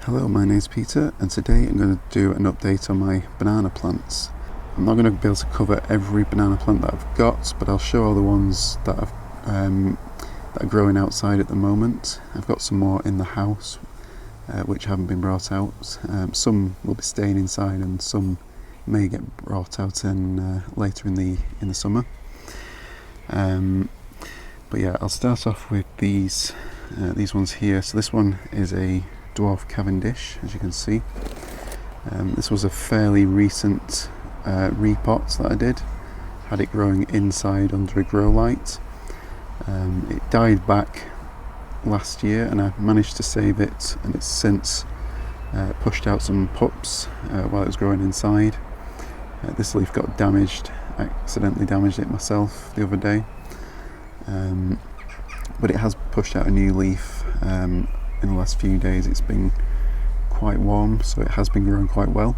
Hello, my name's Peter, and today I'm going to do an update on my banana plants. I'm not going to be able to cover every banana plant that I've got, but I'll show all the ones that that are growing outside at the moment. I've got some more in the house which haven't been brought out. Some will be staying inside and some may get brought out later in the summer. But yeah, I'll start off with these ones here. So this one is a Dwarf Cavendish, as you can see. This was a fairly recent repot that I did. Had it growing inside under a grow light. It died back last year and I managed to save it, and it's since pushed out some pups while it was growing inside. This leaf got damaged. I accidentally damaged it myself the other day. But it has pushed out a new leaf in the last few days. It's been quite warm, so it has been growing quite well,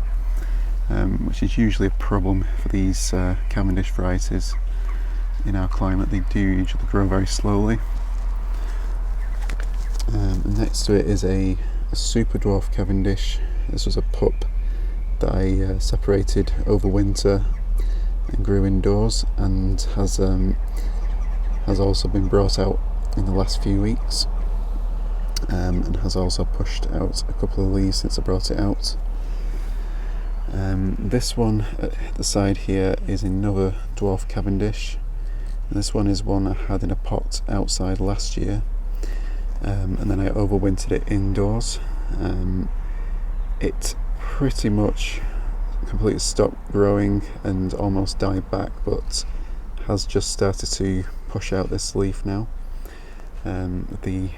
which is usually a problem for these Cavendish varieties in our climate. They do usually grow very slowly. And next to it is a super dwarf Cavendish. This was a pup that I separated over winter and grew indoors, and has also been brought out in the last few weeks, and has also pushed out a couple of leaves since I brought it out. This one at the side here is another Dwarf Cavendish. This one is one I had in a pot outside last year, and then I overwintered it indoors. It pretty much completely stopped growing and almost died back, but has just started to push out this leaf now. The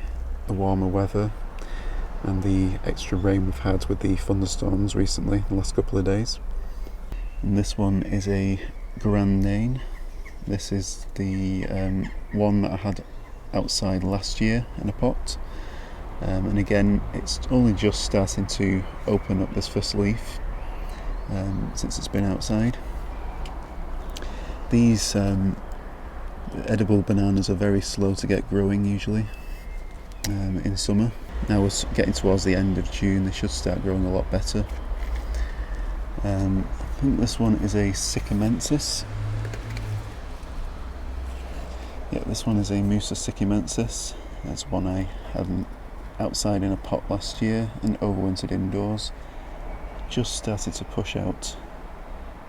warmer weather and the extra rain we've had with the thunderstorms recently, the last couple of days. And this one is a Grand Nain. This is the one that I had outside last year in a pot, and again it's only just starting to open up this first leaf since it's been outside. These edible bananas are very slow to get growing usually in summer. Now we're getting towards the end of June, they should start growing a lot better. I think this one is a Sikkimensis. Yeah, this one is a Musa Sikkimensis. That's one I had outside in a pot last year and overwintered indoors. Just started to push out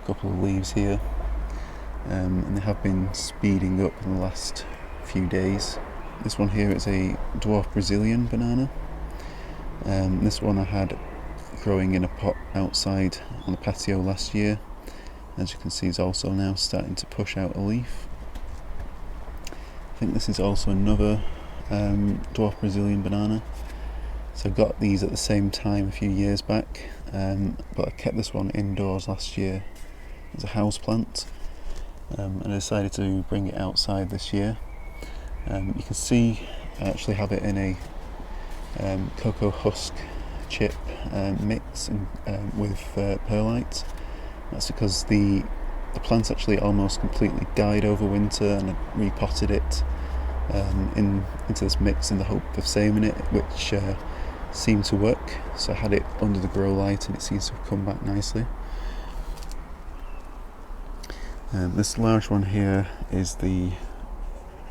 a couple of leaves here, and they have been speeding up in the last few days. This one here is a Dwarf Brazilian banana. This one I had growing in a pot outside on the patio last year. As you can see, is also now starting to push out a leaf. I think this is also another Dwarf Brazilian banana. So I got these at the same time a few years back, but I kept this one indoors last year as a house plant, and I decided to bring it outside this year. You can see I actually have it in a cocoa husk chip mix with perlite. That's because the plant actually almost completely died over winter, and I repotted it into this mix in the hope of saving it, which seemed to work. So I had it under the grow light and it seems to have come back nicely. This large one here is the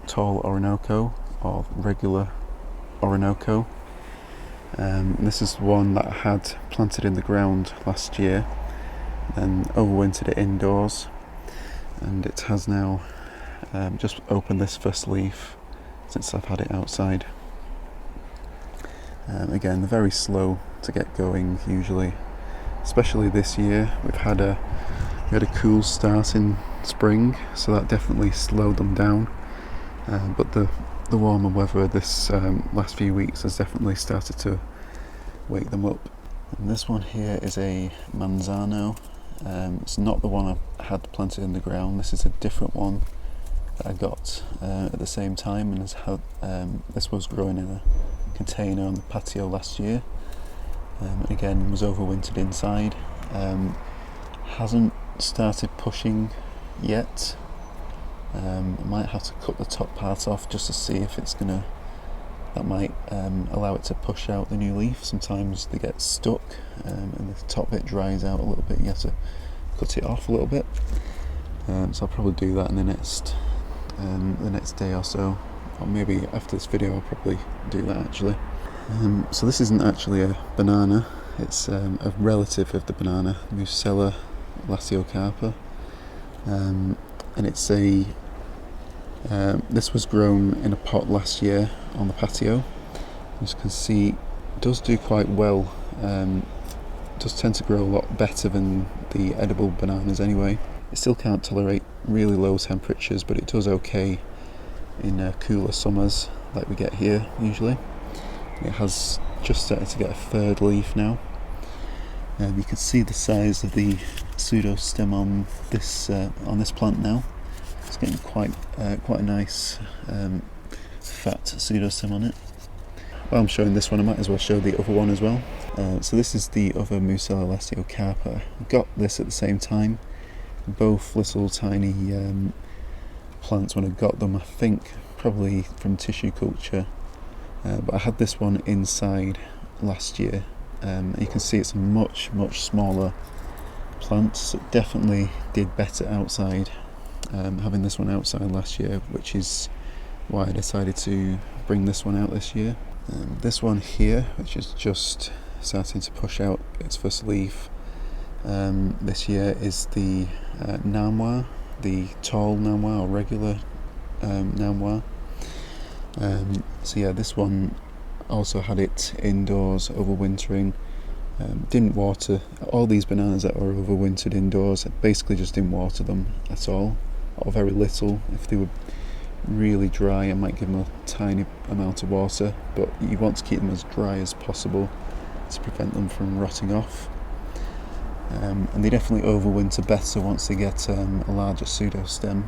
tall Orinoco, or regular Orinoco. This is one that I had planted in the ground last year, then overwintered it indoors, and it has now just opened this first leaf since I've had it outside. Again, they're very slow to get going usually, especially this year. We had a cool start in spring, so that definitely slowed them down. But the warmer weather this last few weeks has definitely started to wake them up. And this one here is a Manzano. It's not the one I had planted in the ground. This is a different one that I got at the same time, and this was growing in a container on the patio last year. And again, was overwintered inside. Hasn't started pushing yet. I might have to cut the top part off just to see if it's going to that might allow it to push out the new leaf. Sometimes they get stuck and the top bit dries out a little bit. You have to cut it off a little bit. So I'll probably do that in the next day or so, or maybe after this video I'll probably do that actually. So this isn't actually a banana, it's a relative of the banana, Musella Lasiocarpa, and it's this was grown in a pot last year on the patio. As you can see, it does do quite well. Does tend to grow a lot better than the edible bananas anyway. It still can't tolerate really low temperatures, but it does okay in cooler summers like we get here usually. It has just started to get a third leaf now. You can see the size of the pseudostem on this plant now. It's getting quite a nice fat pseudostem on it. While I'm showing this one, I might as well show the other one as well. So this is the other Musella Lasiocarpa. I got this at the same time. Both little tiny plants when I got them, I think probably from tissue culture. But I had this one inside last year. You can see it's a much smaller plant, so it definitely did better outside. Having this one outside last year, which is why I decided to bring this one out this year. This one here, which is just starting to push out its first leaf this year, is the Namwah, the tall Namwah or regular Namwah. So yeah, this one also had it indoors overwintering. Didn't water all these bananas that were overwintered indoors. I basically just didn't water them at all, or very little. If they were really dry, I might give them a tiny amount of water, but you want to keep them as dry as possible to prevent them from rotting off. And they definitely overwinter better once they get a larger pseudostem.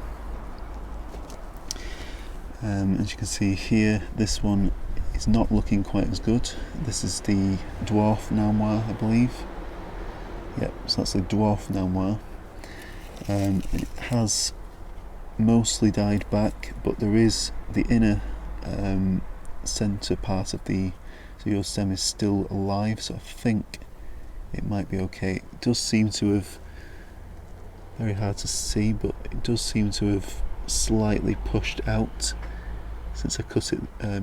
As you can see here, this one is not looking quite as good. This is the Dwarf Namwah, I believe. Yep, so that's the Dwarf Namwah. It has mostly died back, but there is the inner centre part of the pseudostem is still alive, so I think it might be okay. It does seem to have, very hard to see, but it does seem to have slightly pushed out since I cut it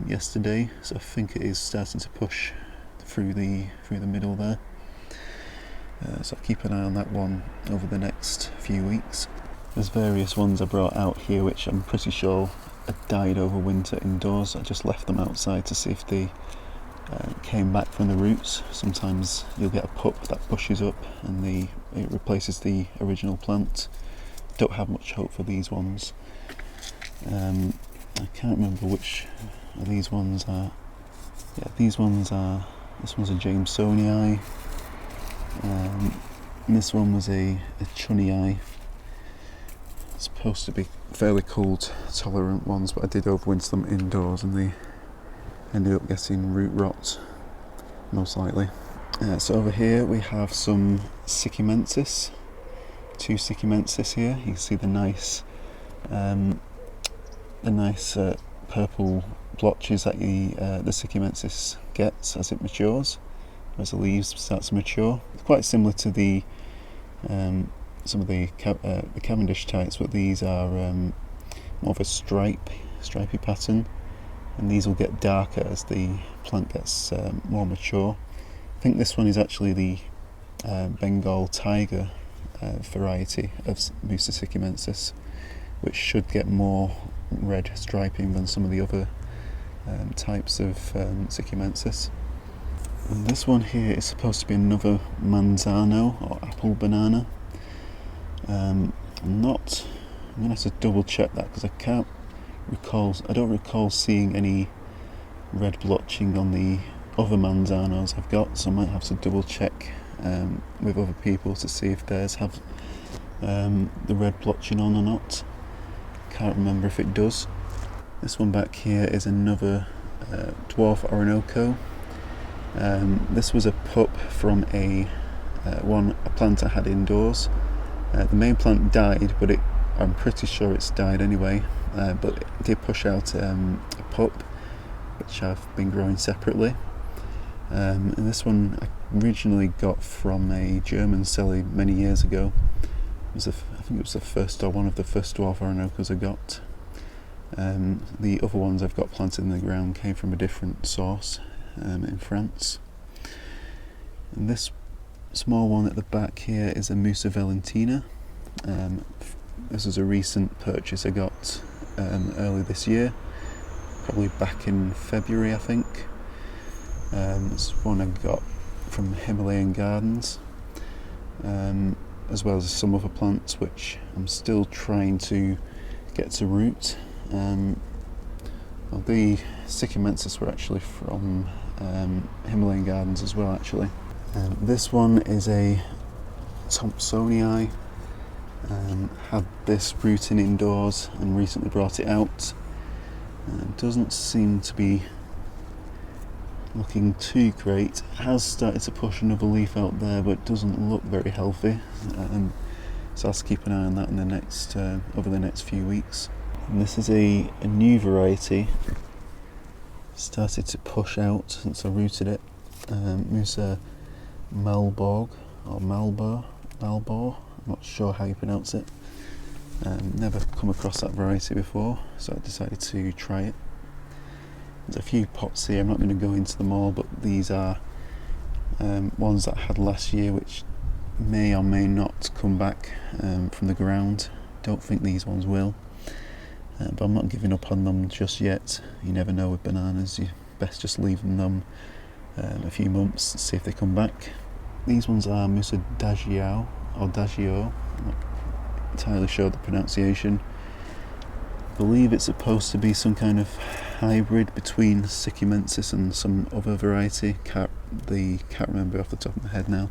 yesterday, so I think it is starting to push through the middle there. So I'll keep an eye on that one over the next few weeks. There's various ones I brought out here which I'm pretty sure had died over winter indoors. I just left them outside to see if they came back from the roots. Sometimes you'll get a pup that pushes up and it replaces the original plant. Don't have much hope for these ones. I can't remember which of these ones are. Yeah, this one's a Jamesonii. And this one was a Chunii. It's supposed to be fairly cold tolerant ones, but I did overwinter them indoors and they ended up getting root rot, most likely. So over here we have some Sikkimensis, two Sikkimensis here. You can see the nice purple blotches that the Sikkimensis gets as it matures, as the leaves start to mature. It's quite similar to the some of the Cavendish types, but these are more of a stripy pattern, and these will get darker as the plant gets more mature. I think this one is actually the Bengal tiger variety of Musa Sikkimensis, which should get more red striping than some of the other types of Sikkimensis. And this one here is supposed to be another Manzano or apple banana. I'm going to have to double check that because I don't recall seeing any red blotching on the other Manzanos I've got, so I might have to double check with other people to see if theirs have the red blotching on or not. Can't remember if it does. This one back here is another Dwarf Orinoco. This was a pup from a plant I had indoors. The main plant died, but I'm pretty sure it's died anyway. But it did push out a pup. which I've been growing separately. And this one I originally got from a German seller many years ago. I think it was the first or one of the first dwarf Orinocos I got. The other ones I've got planted in the ground came from a different source in France. And this small one at the back here is a Musa Velutina. This is a recent purchase I got early this year, probably back in February I think. It's one I got from Himalayan Gardens, as well as some other plants which I'm still trying to get to root. Well, the Sikkimensis were actually from Himalayan Gardens as well actually. This one is a Thomsonii. Had this rooting indoors and recently brought it out. Doesn't seem to be looking too great. It has started to push another leaf out there, but doesn't look very healthy. So I'll have to keep an eye on that in the next over the next few weeks. And this is a new variety. Started to push out since I rooted it. Musa Malbogh or Malbogh. I'm not sure how you pronounce it. Never come across that variety before, so I decided to try it. There's a few pots here, I'm not going to go into them all, but these are ones that I had last year which may or may not come back from the ground. Don't think these ones will, but I'm not giving up on them just yet. You never know with bananas, you best just leave them a few months and see if they come back. These ones are Musa Dajiao or Dajiao, I'm not entirely sure the pronunciation. I believe it's supposed to be some kind of hybrid between Sikkimensis and some other variety. Can't remember off the top of my head now.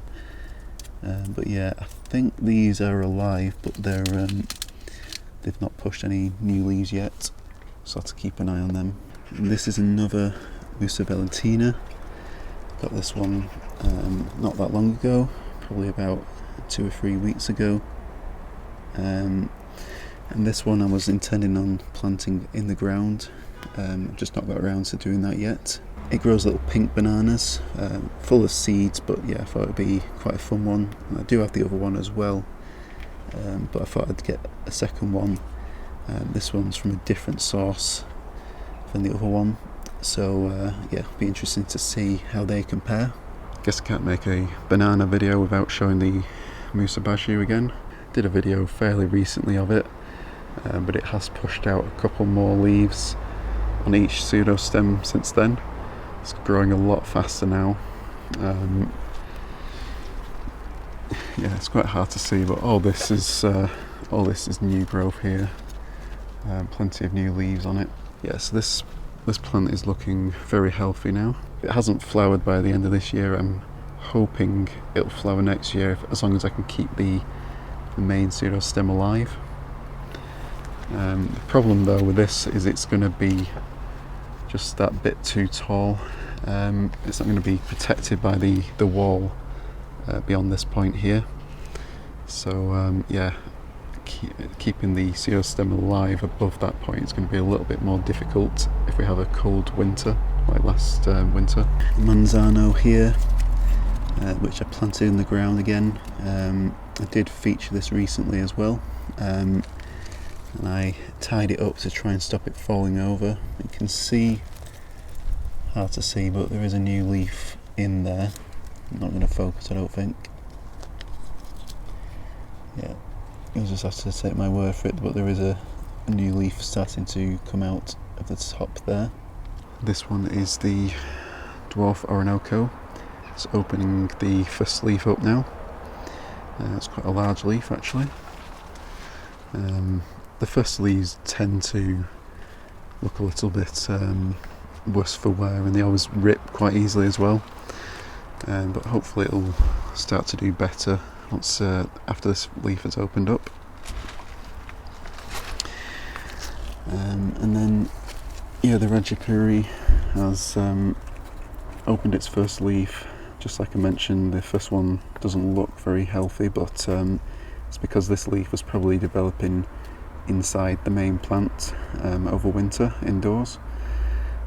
But yeah, I think these are alive, but they've not pushed any new leaves yet, so I have to keep an eye on them. And this is another Musa Velutina. Got this one not that long ago, probably about 2 or 3 weeks ago. And this one I was intending on planting in the ground. I've just not got around to doing that yet. It grows little pink bananas, full of seeds, but yeah, I thought it'd be quite a fun one. And I do have the other one as well, but I thought I'd get a second one. This one's from a different source than the other one, so yeah, it'll be interesting to see how they compare. I guess I can't make a banana video without showing the Musa Basjoo again. Did a video fairly recently of it, but it has pushed out a couple more leaves on each pseudostem since then. It's growing a lot faster now. Yeah, it's quite hard to see, but all this is new growth here. Plenty of new leaves on it. Yeah, so this plant is looking very healthy now. It hasn't flowered by the end of this year. I'm hoping it'll flower next year, as long as I can keep the main pseudostem alive. The problem though with this is it's going to be just that bit too tall. It's not going to be protected by the wall beyond this point here. So yeah, keeping the pseudostem alive above that point is going to be a little bit more difficult if we have a cold winter like last winter. Manzano here, which I planted in the ground again. I did feature this recently as well, and I tied it up to try and stop it falling over. You can see, hard to see, but there is a new leaf in there. I'm not going to focus, I don't think. Yeah, you'll just have to take my word for it, but there is a new leaf starting to come out of the top there. This one is the Dwarf Orinoco. It's opening the first leaf up now. It's quite a large leaf actually. The first leaves tend to look a little bit worse for wear, and they always rip quite easily as well. But hopefully it'll start to do better once after this leaf has opened up. And then yeah, the Rajapuri has opened its first leaf. Just like I mentioned, the first one doesn't look very healthy, but it's because this leaf was probably developing inside the main plant over winter indoors.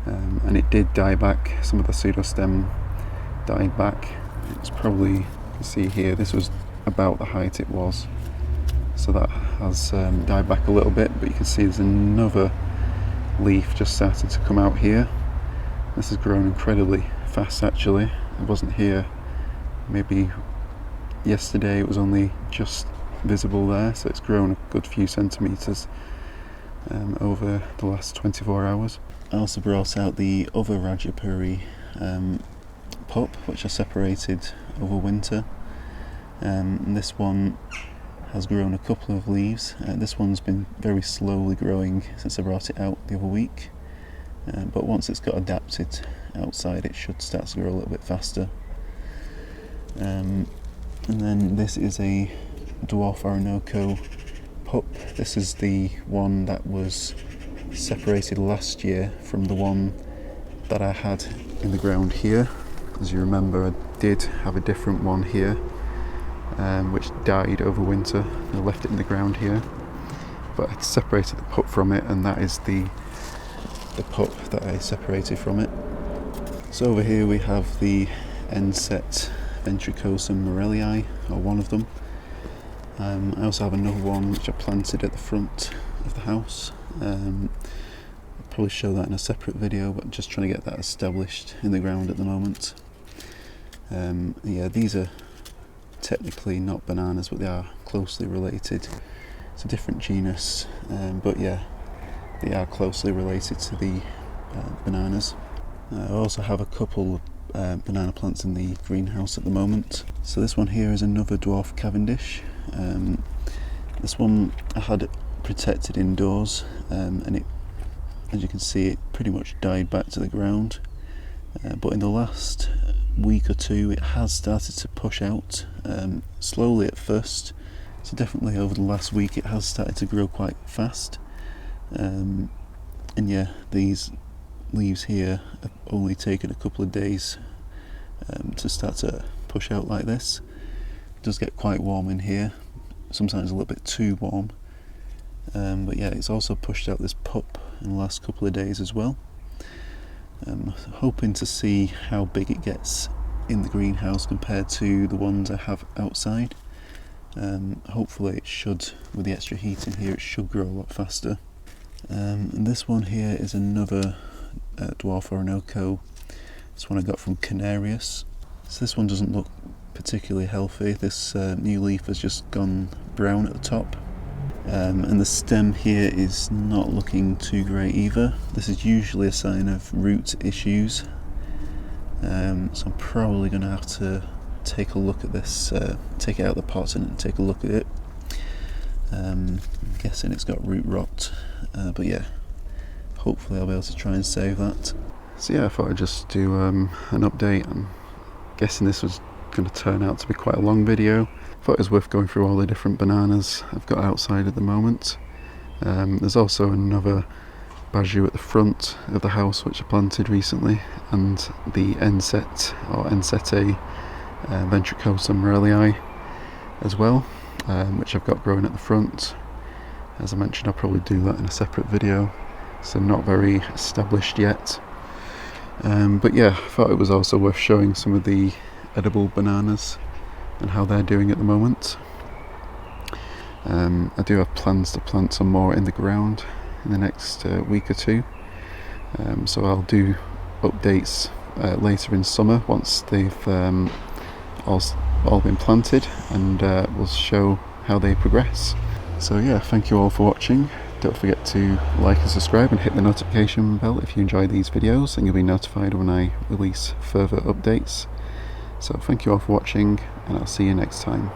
and it did die back. Some of the pseudostem died back. It's probably, you can see here, this was about the height it was, so that has died back a little bit, but you can see there's another leaf just started to come out here. This has grown incredibly fast actually. It wasn't here maybe yesterday, it was only just visible there, so it's grown a good few centimetres over the last 24 hours. I also brought out the other Rajapuri pup, which I separated over winter. And this one has grown a couple of leaves. This one's been very slowly growing since I brought it out the other week, but once it's got adapted outside it should start to grow a little bit faster. And then this is a Dwarf Orinoco pup. This is the one that was separated last year from the one that I had in the ground here. As you remember, I did have a different one here, which died over winter. I left it in the ground here, but I separated the pup from it, and that is the pup that I separated from it. So over here we have the Ensete Ventricosum Maurelii, or one of them. I also have another one which I planted at the front of the house. I'll probably show that in a separate video, but I'm just trying to get that established in the ground at the moment. Yeah, these are technically not bananas, but they are closely related. It's a different genus, but yeah, they are closely related to the bananas. I also have a couple banana plants in the greenhouse at the moment. So this one here is another dwarf Cavendish. This one I had protected indoors, and it, as you can see, it pretty much died back to the ground. But in the last week or two it has started to push out, slowly at first, so definitely over the last week it has started to grow quite fast. And yeah, these leaves here have only taken a couple of days to start to push out like this. It does get quite warm in here, sometimes a little bit too warm, but yeah, it's also pushed out this pup in the last couple of days as well. Hoping to see how big it gets in the greenhouse compared to the ones I have outside. Hopefully it should, with the extra heat in here, it should grow a lot faster. And this one here is another Dwarf Orinoco. This one I got from Canarius. So this one doesn't look particularly healthy. This new leaf has just gone brown at the top. And the stem here is not looking too great either. This is usually a sign of root issues, so I'm probably going to have to take a look at this, take it out of the pot and take a look at it. I'm guessing it's got root rot, but yeah, hopefully I'll be able to try and save that. So yeah, I thought I'd just do an update. I'm guessing this was going to turn out to be quite a long video. Thought it was worth going through all the different bananas I've got outside at the moment. There's also another Basjoo at the front of the house which I planted recently, and the Ensete or Ensete Ventricosum Maurelii as well, which I've got growing at the front. As I mentioned, I'll probably do that in a separate video, so not very established yet. But yeah, I thought it was also worth showing some of the edible bananas and how they're doing at the moment. I do have plans to plant some more in the ground in the next week or two, so I'll do updates later in summer once they've all been planted, and we'll show how they progress. So yeah, thank you all for watching. Don't forget to like and subscribe and hit the notification bell if you enjoy these videos, and you'll be notified when I release further updates. So thank you all for watching, and I'll see you next time.